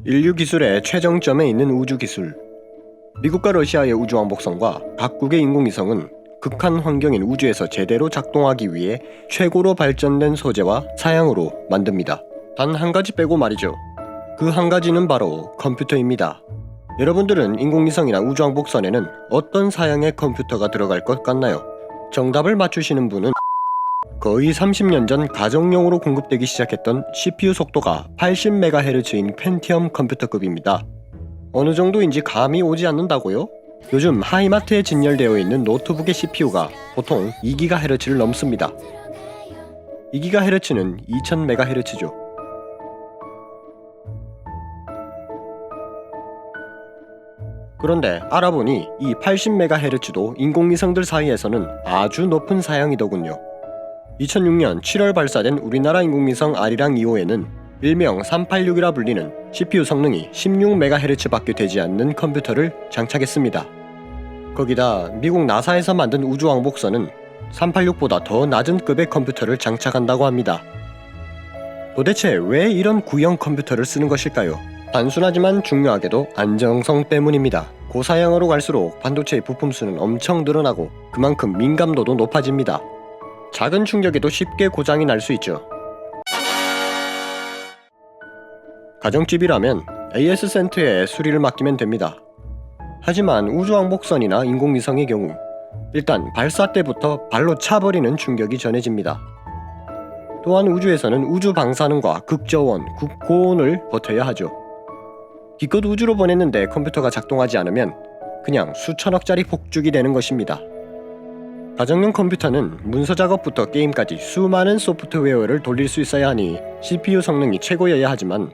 인류 기술의 최정점에 있는 우주 기술. 미국과 러시아의 우주왕복선과 각국의 인공위성은 극한 환경인 우주에서 제대로 작동하기 위해 최고로 발전된 소재와 사양으로 만듭니다. 단 한 가지 빼고 말이죠. 그 한 가지는 바로 컴퓨터입니다. 여러분들은 인공위성이나 우주왕복선에는 어떤 사양의 컴퓨터가 들어갈 것 같나요? 정답을 맞추시는 분은 거의 30년 전 가정용으로 공급되기 시작했던 CPU 속도가 80MHz인 펜티엄 컴퓨터급입니다. 어느 정도인지 감이 오지 않는다고요? 요즘 하이마트에 진열되어 있는 노트북의 CPU가 보통 2GHz를 넘습니다. 2GHz는 2000MHz죠. 그런데 알아보니 이 80MHz도 인공위성들 사이에서는 아주 높은 사양이더군요. 2006년 7월 발사된 우리나라 인공위성 아리랑 2호에는 일명 386이라 불리는 CPU 성능이 16MHz밖에 되지 않는 컴퓨터를 장착했습니다. 거기다 미국 나사에서 만든 우주왕복선은 386보다 더 낮은 급의 컴퓨터를 장착한다고 합니다. 도대체 왜 이런 구형 컴퓨터를 쓰는 것일까요? 단순하지만 중요하게도 안정성 때문입니다. 고사양으로 갈수록 반도체의 부품 수는 엄청 늘어나고 그만큼 민감도도 높아집니다. 작은 충격에도 쉽게 고장이 날 수 있죠. 가정집이라면 AS 센터에 수리를 맡기면 됩니다. 하지만 우주왕복선이나 인공위성의 경우 일단 발사 때부터 발로 차버리는 충격이 전해집니다. 또한 우주에서는 우주 방사능과 극저온, 극고온을 버텨야 하죠. 기껏 우주로 보냈는데 컴퓨터가 작동하지 않으면 그냥 수천억짜리 폭죽이 되는 것입니다. 가정용 컴퓨터는 문서 작업부터 게임까지 수많은 소프트웨어를 돌릴 수 있어야 하니 CPU 성능이 최고여야 하지만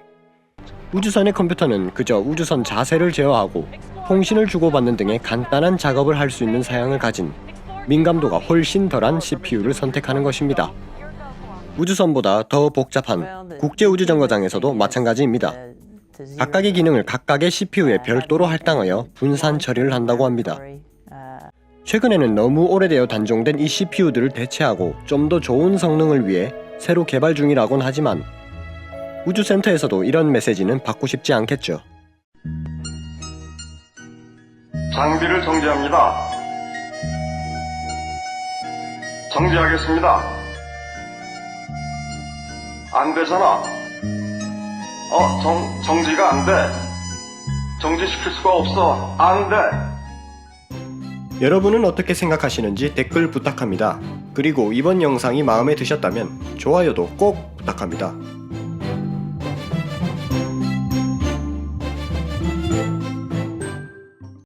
우주선의 컴퓨터는 그저 우주선 자세를 제어하고 통신을 주고받는 등의 간단한 작업을 할 수 있는 사양을 가진 민감도가 훨씬 덜한 CPU를 선택하는 것입니다. 우주선보다 더 복잡한 국제우주정거장에서도 마찬가지입니다. 각각의 기능을 각각의 CPU에 별도로 할당하여 분산 처리를 한다고 합니다. 최근에는 너무 오래되어 단종된 이 CPU들을 대체하고 좀 더 좋은 성능을 위해 새로 개발 중이라곤 하지만 우주센터에서도 이런 메시지는 받고 싶지 않겠죠. 장비를 정지합니다. 정지하겠습니다. 안 되잖아. 정지가 안 돼. 정지시킬 수가 없어. 안 돼. 여러분은 어떻게 생각하시는지 댓글 부탁합니다. 그리고 이번 영상이 마음에 드셨다면 좋아요도 꼭 부탁합니다.